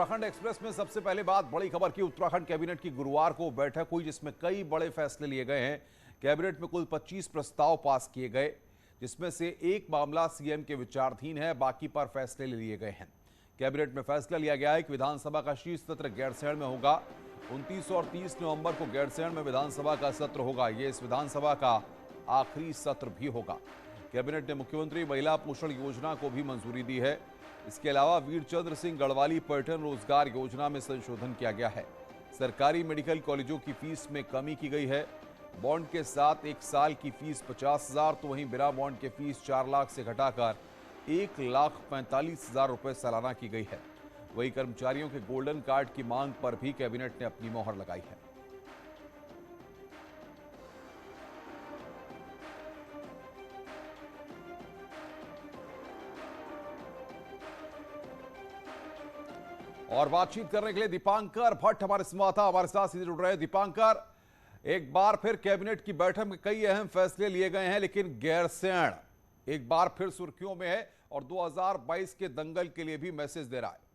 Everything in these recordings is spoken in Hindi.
उत्तराखंड एक्सप्रेस में सबसे पहले बात बड़ी खबर की। उत्तराखंड कैबिनेट की गुरुवार को बैठक हुई जिसमें कई बड़े फैसले लिए गए हैं। कैबिनेट में कुल 25 प्रस्ताव पास किए गए, जिसमें से एक मामला सीएम के विचाराधीन है, बाकी पर फैसले ले लिए गए हैं। कैबिनेट में फैसला लिया गया है कि विधानसभा का शीर्ष सत्र गैरसैंण में होगा। 29 और 30 नवंबर को गैरसैंण में विधानसभा का सत्र होगा। ये इस विधानसभा का आखिरी सत्र भी होगा। कैबिनेट ने मुख्यमंत्री महिला पोषण योजना को भी मंजूरी दी है। इसके अलावा वीरचंद्र सिंह गढ़वाली पर्यटन रोजगार योजना में संशोधन किया गया है। सरकारी मेडिकल कॉलेजों की फीस में कमी की गई है। बॉन्ड के साथ एक साल की फीस 50,000 तो वहीं बिना बॉन्ड के फीस 4 लाख से घटाकर 1,45,000 रुपए सालाना की गई है। वहीं कर्मचारियों के गोल्डन कार्ड की मांग पर भी कैबिनेट ने अपनी मोहर लगाई है। और बातचीत करने के लिए दीपांकर भट्ट हमारे संवाददाता हमारे साथ सीधे जुड़ रहे हैं। दीपांकर, एक बार फिर कैबिनेट की बैठक में कई अहम फैसले लिए गए हैं, लेकिन गैरसैंण एक बार फिर सुर्खियों में है और 2022 के दंगल के लिए भी मैसेज दे रहा है।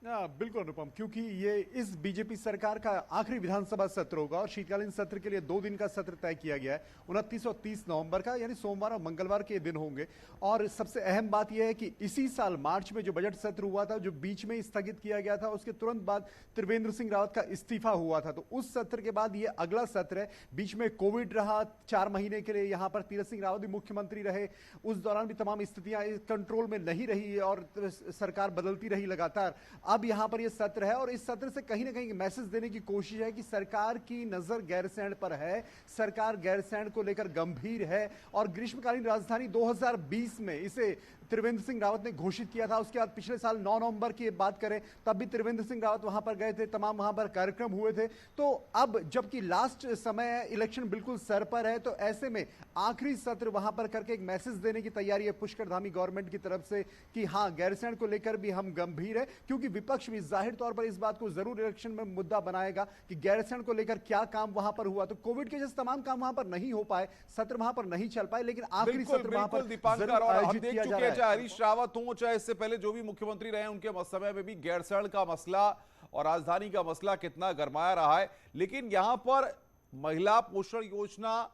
बिल्कुल अनुपम, क्योंकि ये इस बीजेपी सरकार का आखिरी विधानसभा सत्र होगा और शीतकालीन सत्र के लिए 2 दिन का सत्र तय किया गया है। 29 और 30 नवंबर का, यानी सोमवार और मंगलवार के दिन होंगे। और सबसे अहम बात यह है कि इसी साल मार्च में जो बजट सत्र हुआ था, जो बीच में स्थगित किया गया था, उसके तुरंत बाद त्रिवेंद्र सिंह रावत का इस्तीफा हुआ था। तो उस सत्र के बाद ये अगला सत्र है। बीच में कोविड रहा, 4 महीने के लिए यहाँ पर तीरथ सिंह रावत भी मुख्यमंत्री रहे। उस दौरान भी तमाम स्थितियां कंट्रोल में नहीं रही और सरकार बदलती रही लगातार। अब यहां पर यह सत्र है और इस सत्र से कहीं ना कहीं मैसेज देने की कोशिश है कि सरकार की नजर गैरसैंण पर है, सरकार गैरसैंण को लेकर गंभीर है और ग्रीष्मकालीन राजधानी 2020 में इसे त्रिवेंद्र सिंह रावत ने घोषित किया था। उसके बाद पिछले साल 9 नवंबर की बात करें तब भी त्रिवेंद्र सिंह रावत वहां पर गए थे, तमाम वहां पर कार्यक्रम हुए थे। तो अब जबकि लास्ट समय है, इलेक्शन बिल्कुल सर पर है, तो ऐसे में आखिरी सत्र वहां पर करके एक मैसेज देने की तैयारी है पुष्कर धामी गवर्नमेंट की तरफ से कि हाँ, गैरसैंण को लेकर भी हम गंभीर है। क्योंकि विपक्ष भी जाहिर तौर पर इस बात को जरूर इलेक्शन में मुद्दा बनाएगा कि गैरसैंण को लेकर क्या काम वहां पर हुआ। तो कोविड के जैसे तमाम काम वहां पर नहीं हो पाए, सत्र वहां पर नहीं चल पाए, लेकिन आखिरी सत्र वहां पर दीपांकर, और हम देख चुके हैं चाहे हरीश रावत हो, चाहे इससे पहले जो भी मुख्यमंत्री रहे उनके समय में भी गैरसैंण का मसला और राजधानी का मसला कितना गरमाया रहा है। लेकिन यहां पर महिला पोषण योजना,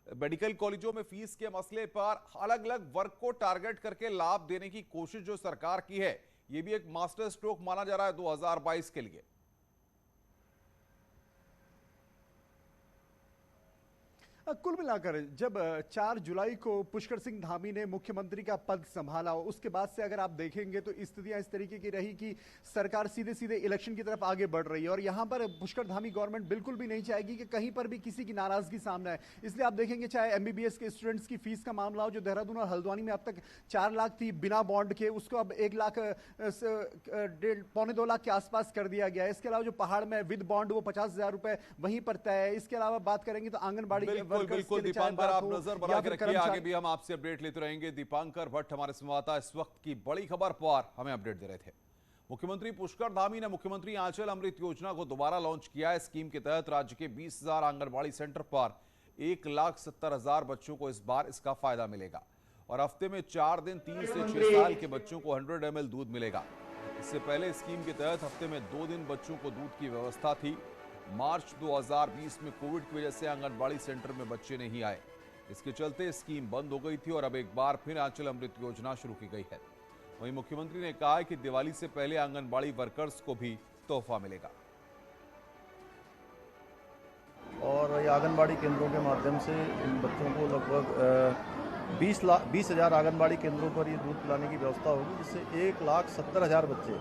मेडिकल कॉलेजों में फीस के मसले पर अलग अलग वर्ग को टारगेट करके लाभ देने की कोशिश जो सरकार की है, यह भी एक मास्टर स्ट्रोक माना जा रहा है 2022 के लिए। कुल मिलाकर जब 4 जुलाई को पुष्कर सिंह धामी ने मुख्यमंत्री का पद संभाला, उसके बाद से अगर आप देखेंगे तो स्थितियां इस तरीके की रही कि सरकार सीधे सीधे इलेक्शन की तरफ आगे बढ़ रही है और यहां पर पुष्कर धामी गवर्नमेंट बिल्कुल भी नहीं चाहेगी कि कहीं पर भी किसी की नाराजगी सामने आए। इसलिए आप देखेंगे चाहे एमबीबीएस के स्टूडेंट्स की फीस का मामला हो, जो देहरादून और हल्द्वानी में अब तक 4 लाख थी बिना बॉन्ड के, उसको अब 1 लाख 1.25-2 लाख के आसपास कर दिया गया है। इसके अलावा जो पहाड़ में विद बॉन्ड वो 50,000 रुपए वहीं पर तय है। इसके अलावा बात करेंगे तो आंगनबाड़ी बिल्कुल दीपांकर, आप नजर बना के रखिए, आगे भी हम आपसे अपडेट लेते रहेंगे। दीपांकर भट्ट हमारे संवाददाता इस वक्त की बड़ी खबर पर हमें अपडेट दे रहे थे। मुख्यमंत्री पुष्कर धामी ने मुख्यमंत्री आंचल अमृत योजना को दोबारा लॉन्च किया है। स्कीम के तहत राज्य के 20,000 आंगनबाड़ी सेंटर पर 1,70,000 बच्चों को इस बार इसका फायदा मिलेगा और हफ्ते में 4 दिन 3 से 6 साल के बच्चों को 100 ml दूध मिलेगा। इससे पहले स्कीम के तहत हफ्ते में 2 दिन बच्चों को दूध की व्यवस्था थी। मार्च 2020 में कोविड की वजह से आंगनबाड़ी सेंटर में बच्चे नहीं आए, इसके चलते स्कीम बंद हो गई थी और अब एक बार फिर आंचल अमृत योजना शुरू की गई है। वहीं मुख्यमंत्री ने कहा है कि दिवाली से पहले आंगनबाड़ी वर्कर्स को भी तोहफा मिलेगा और ये आंगनबाड़ी केंद्रों के माध्यम से इन बच्चों को लगभग 20,000 आंगनबाड़ी केंद्रों पर ये दूध पिलाने की व्यवस्था होगी, जिससे 1,70,000 बच्चे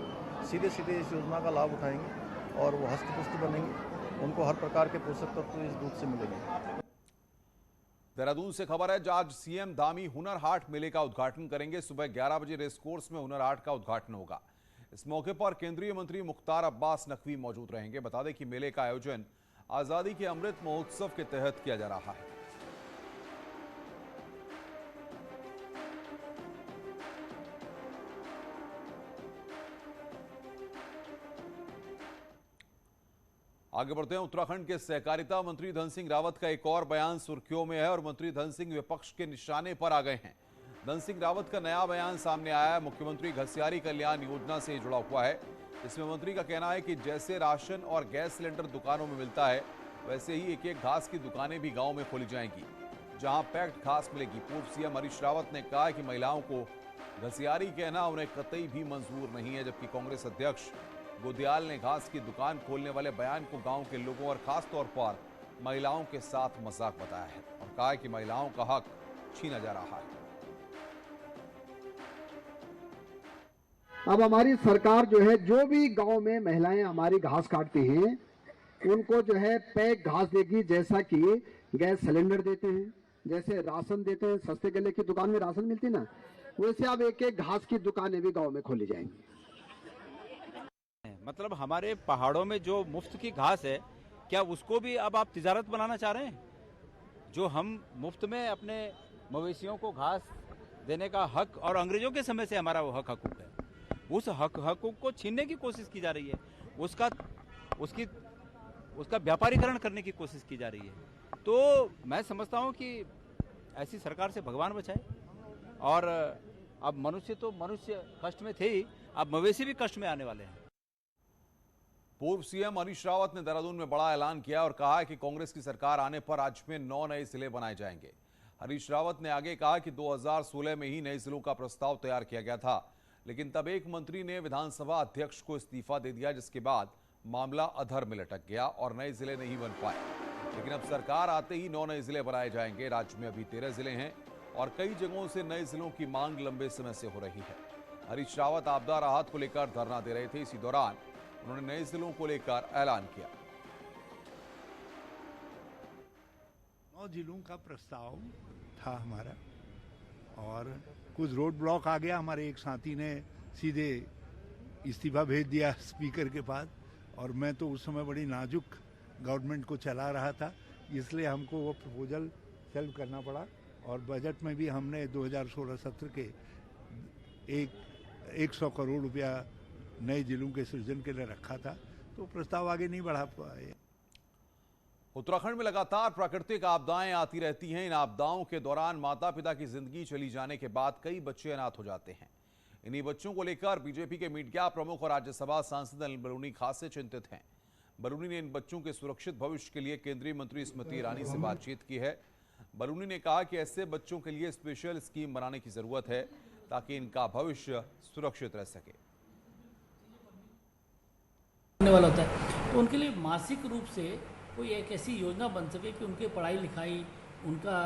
सीधे सीधे इस योजना का लाभ उठाएंगे और वो हस्तपुष्ट बनेंगे। उनको हर प्रकार के पोषक तत्व इस दूध से मिलेंगे। देहरादून से खबर है, आज सीएम धामी हुनर हाट मेले का उद्घाटन करेंगे। सुबह 11 बजे रेस कोर्स में हुनर हाट का उद्घाटन होगा। इस मौके पर केंद्रीय मंत्री मुख्तार अब्बास नकवी मौजूद रहेंगे। बता दें कि मेले का आयोजन आजादी के अमृत महोत्सव के तहत किया जा रहा है। आगे बढ़ते हैं। उत्तराखंड के सहकारिता मंत्री धन सिंह रावत का एक और बयान सुर्खियों में है और मंत्री धन सिंह विपक्ष के निशाने पर आ गए हैं। धन सिंह रावत का नया बयान सामने आया है। मुख्यमंत्री घसियारी कल्याण योजना से जुड़ा हुआ है। इसमें मंत्री का कहना है कि जैसे राशन और गैस सिलेंडर दुकानों में मिलता है, वैसे ही एक एक घास की दुकानें भी गांव में खोली जाएंगी, जहां पैक्ड घास मिलेगी। पूर्व सीएम हरीश रावत ने कहा कि महिलाओं को घसियारी कहना उन्हें कतई भी मंजूर नहीं है, जबकि कांग्रेस अध्यक्ष गोदयाल ने घास की दुकान खोलने वाले बयान को गांव के लोगों और खासतौर पर महिलाओं के साथ मजाक बताया है और कहा है कि महिलाओं का हक छीना जा रहा है। अब हमारी सरकार जो है, जो भी गांव में महिलाएं हमारी घास काटती हैं, उनको जो है पैक घास देगी। जैसा कि गैस सिलेंडर देते हैं, जैसे राशन देते हैं, सस्ते गले की दुकान में राशन मिलती ना, वैसे अब एक एक घास की दुकानें भी गांव में खोली जाएंगी। मतलब हमारे पहाड़ों में जो मुफ्त की घास है, क्या उसको भी अब आप तिजारत बनाना चाह रहे हैं? जो हम मुफ्त में अपने मवेशियों को घास देने का हक, और अंग्रेजों के समय से हमारा वो हक हकूक है, उस हक हकूक को छीनने की कोशिश की जा रही है, उसका व्यापारीकरण करने की कोशिश की जा रही है। तो मैं समझता हूं कि ऐसी सरकार से भगवान बचाए। और अब मनुष्य कष्ट में थे ही, अब मवेशी भी कष्ट में आने वाले हैं। पूर्व सीएम हरीश रावत ने देहरादून में बड़ा ऐलान किया और कहा है कि कांग्रेस की सरकार आने पर राज्य में 9 नए जिले बनाए जाएंगे। हरीश रावत ने आगे कहा कि 2016 में ही नए जिलों का प्रस्ताव तैयार किया गया था, लेकिन तब एक मंत्री ने विधानसभा अध्यक्ष को इस्तीफा दे दिया, जिसके बाद मामला अधर में लटक गया और नए जिले नहीं बन पाए। लेकिन अब सरकार आते ही 9 नए जिले बनाए जाएंगे। राज्य में अभी 13 जिले हैं और कई जगहों से नए जिलों की मांग लंबे समय से हो रही है। हरीश रावत आपदा राहत को लेकर धरना दे रहे थे। इसी दौरान उन्होंने नए जिलों को लेकर ऐलान किया। 9 जिलों का प्रस्ताव था हमारा, और कुछ रोड ब्लॉक आ गया। हमारे एक साथी ने सीधे इस्तीफा भेज दिया स्पीकर के पास, और मैं तो उस समय बड़ी नाजुक गवर्नमेंट को चला रहा था, इसलिए हमको वो प्रपोजल सेल्व करना पड़ा। और बजट में भी हमने 2016-17 के 100 करोड़ रुपया नए जिलों के सृजन के लिए रखा था, तो प्रस्ताव आगे नहीं बढ़ा पाए। उत्तराखंड में लगातार प्राकृतिक आपदाएं आती रहती हैं। इन आपदाओं के दौरान माता पिता की जिंदगी चली जाने के बाद कई बच्चे अनाथ हो जाते हैं। इन्हीं बच्चों को लेकर बीजेपी के मीडिया प्रमुख और राज्यसभा सांसद अनिल बलूनी खासे चिंतित हैं। बलूनी ने इन बच्चों के सुरक्षित भविष्य के लिए केंद्रीय मंत्री स्मृति ईरानी से बातचीत की है। बलूनी ने कहा कि ऐसे बच्चों के लिए स्पेशल स्कीम बनाने की जरूरत है, ताकि इनका भविष्य सुरक्षित रह सके। वाला होता है, तो उनके लिए मासिक रूप से कोई एक ऐसी योजना बन सके कि उनके पढ़ाई लिखाई, उनका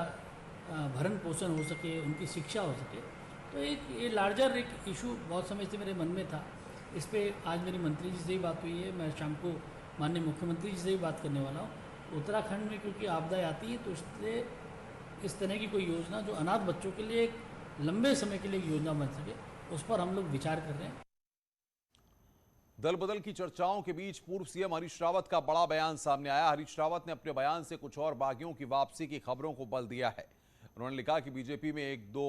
भरण पोषण हो सके, उनकी शिक्षा हो सके। तो ये लार्जर एक इशू बहुत समय से मेरे मन में था। इस पे आज मेरी मंत्री जी से ही बात हुई है। मैं शाम को माननीय मुख्यमंत्री जी से ही बात करने वाला हूँ। उत्तराखंड में क्योंकि आपदाएं आती है, तो इसलिए इस तरह की कोई योजना जो अनाथ बच्चों के लिए एक लंबे समय के लिए योजना बन सके, उस पर हम लोग विचार कर रहे हैं। दल बदल की चर्चाओं के बीच पूर्व सीएम हरीश रावत का बड़ा बयान सामने आया। हरीश रावत ने अपने बयान से कुछ और बागियों की वापसी की खबरों को बल दिया है। उन्होंने लिखा कि बीजेपी में 1-2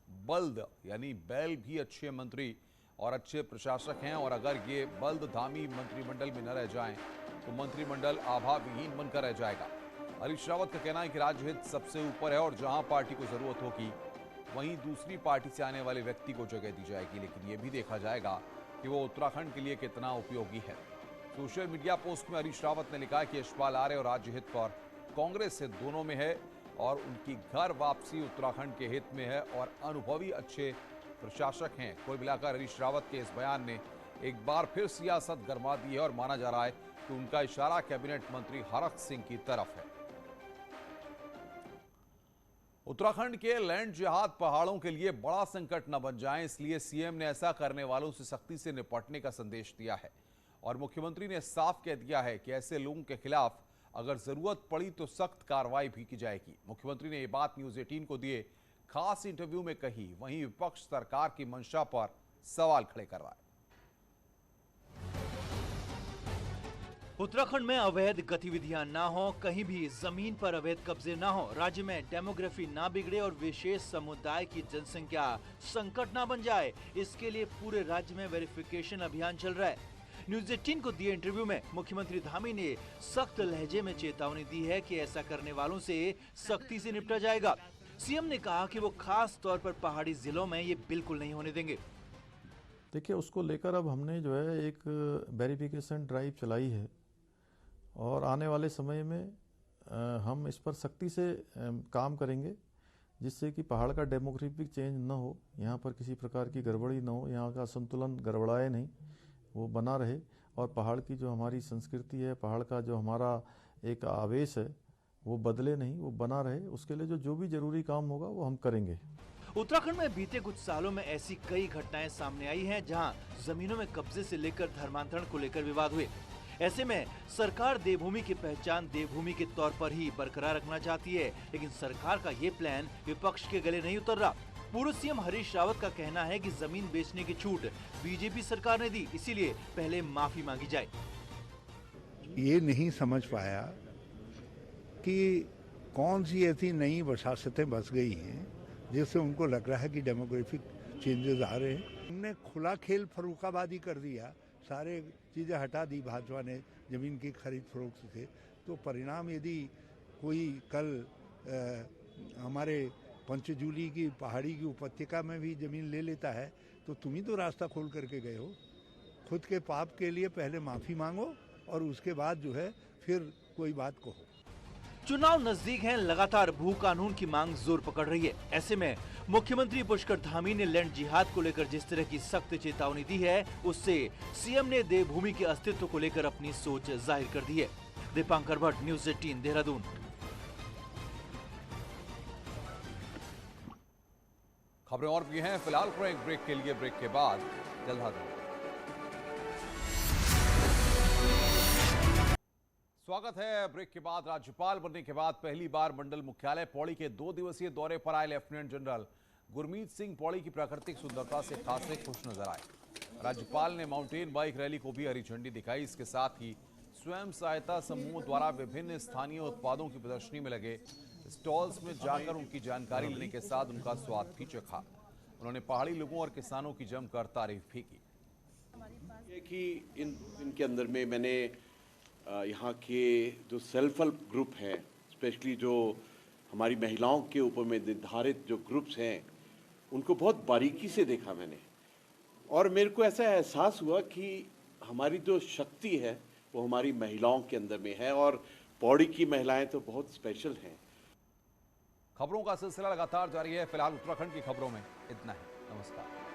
बल्द यानी बैल भी अच्छे मंत्री और अच्छे प्रशासक हैं, और अगर ये बल्द धामी मंत्रिमंडल में न रह जाएं तो मंत्रिमंडल आभाविहीन बनकर रह जाएगा। हरीश रावत का कहना है कि राज्य हित सबसे ऊपर है और जहां पार्टी को जरूरत होगी वहीं दूसरी पार्टी से आने वाले व्यक्ति को जगह दी जाएगी, लेकिन यह भी देखा जाएगा कि वो उत्तराखंड के लिए कितना उपयोगी है। सोशल मीडिया पोस्ट में हरीश रावत ने लिखा है कि यशपाल आर्य और राज्य हित पर कांग्रेस हित दोनों में है और उनकी घर वापसी उत्तराखंड के हित में है और अनुभवी अच्छे प्रशासक हैं। कुल मिलाकर हरीश रावत के इस बयान ने एक बार फिर सियासत गरमा दी है और माना जा रहा है कि उनका इशारा कैबिनेट मंत्री हरक सिंह की तरफ है। उत्तराखंड के लैंड जिहाद पहाड़ों के लिए बड़ा संकट न बन जाए, इसलिए सीएम ने ऐसा करने वालों से सख्ती से निपटने का संदेश दिया है और मुख्यमंत्री ने साफ कह दिया है कि ऐसे लोगों के खिलाफ अगर जरूरत पड़ी तो सख्त कार्रवाई भी की जाएगी। मुख्यमंत्री ने यह बात न्यूज 18 को दिए खास इंटरव्यू में कही। वहीं विपक्ष सरकार की मंशा पर सवाल खड़े कर रहा है। उत्तराखंड में अवैध गतिविधियां ना हो, कहीं भी जमीन पर अवैध कब्जे ना हो, राज्य में डेमोग्राफी ना बिगड़े और विशेष समुदाय की जनसंख्या संकट ना बन जाए, इसके लिए पूरे राज्य में वेरिफिकेशन अभियान चल रहा है। न्यूज 18 को दिए इंटरव्यू में मुख्यमंत्री धामी ने सख्त लहजे में चेतावनी दी है कि ऐसा करने वालों से सख्ती से निपटा जाएगा। सीएम ने कहा कि वो खास तौर पर पहाड़ी जिलों में ये बिल्कुल नहीं होने देंगे। देखिए, उसको लेकर अब हमने जो है एक वेरिफिकेशन ड्राइव चलाई है और आने वाले समय में हम इस पर सख्ती से काम करेंगे, जिससे कि पहाड़ का डेमोग्राफिक चेंज न हो, यहाँ पर किसी प्रकार की गड़बड़ी न हो, यहाँ का संतुलन गड़बड़ाए नहीं, वो बना रहे और पहाड़ की जो हमारी संस्कृति है, पहाड़ का जो हमारा एक आवेश है, वो बदले नहीं, वो बना रहे। उसके लिए जो भी जरूरी काम होगा वो हम करेंगे। उत्तराखंड में बीते कुछ सालों में ऐसी कई घटनाएं सामने आई हैं जहां जमीनों में कब्जे से लेकर धर्मांतरण को लेकर विवाद हुए। ऐसे में सरकार देवभूमि की पहचान देवभूमि के तौर पर ही बरकरार रखना चाहती है, लेकिन सरकार का ये प्लान विपक्ष के गले नहीं उतर रहा। पूर्व सीएम हरीश रावत का कहना है कि जमीन बेचने की छूट बीजेपी सरकार ने दी, इसीलिए पहले माफी मांगी जाए। ये नहीं समझ पाया कि कौन सी ऐसी नई वसासतें बस गई हैं जिससे उनको लग रहा है कि डेमोग्राफिक चेंजेस आ रहे हैं। उनने खुला खेल फर्रुखाबादी कर दिया, सारे चीज़ें हटा दी भाजपा ने ज़मीन की खरीद फरोख्त से। तो परिणाम यदि कोई कल हमारे पंचजूली की पहाड़ी की उपत्यका में भी ज़मीन ले लेता है तो तुम ही तो रास्ता खोल करके गए हो। खुद के पाप के लिए पहले माफ़ी मांगो और उसके बाद जो है फिर कोई बात कहो। चुनाव नजदीक हैं, लगातार भू कानून की मांग जोर पकड़ रही है। ऐसे में मुख्यमंत्री पुष्कर धामी ने लैंड जिहाद को लेकर जिस तरह की सख्त चेतावनी दी है, उससे सीएम ने देवभूमि के अस्तित्व को लेकर अपनी सोच जाहिर कर दी है। दीपांकर भट्ट, न्यूज़ 18 देहरादून। खबरें और भी हैं, फिलहाल एक ब्रेक के लिए, ब्रेक के बाद जल्द हाजिर। स्वागत है। ब्रेक के बाद राज्यपाल बनने के बाद पहली बार मंडल मुख्यालय पौड़ी के 2 दिवसीय दौरे पर आए लेफ्टिनेंट जनरल गुरमीत सिंह पौड़ी की प्राकृतिक सुंदरता से खासे खुश नजर आए। राज्यपाल ने माउंटेन बाइक रैली को भी हरी झंडी दिखाई। इसके साथ ही स्वयं सहायता समूह द्वारा विभिन्न स्थानीय उत्पादों की प्रदर्शनी में लगे स्टॉल्स में जाकर उनकी जानकारी लेने के साथ उनका स्वाद भी चखा। उन्होंने पहाड़ी लोगों और किसानों की जमकर तारीफ भी की। कि इनके अंदर में मैंने यहाँ के जो सेल्फ हेल्प ग्रुप हैं, स्पेशली जो हमारी महिलाओं के ऊपर में निर्धारित जो ग्रुप्स हैं, उनको बहुत बारीकी से देखा मैंने और मेरे को ऐसा एहसास हुआ कि हमारी जो शक्ति है वो हमारी महिलाओं के अंदर में है और पौड़ी की महिलाएं तो बहुत स्पेशल हैं। खबरों का सिलसिला लगातार जारी है। फिलहाल उत्तराखंड की खबरों में इतना है। नमस्कार।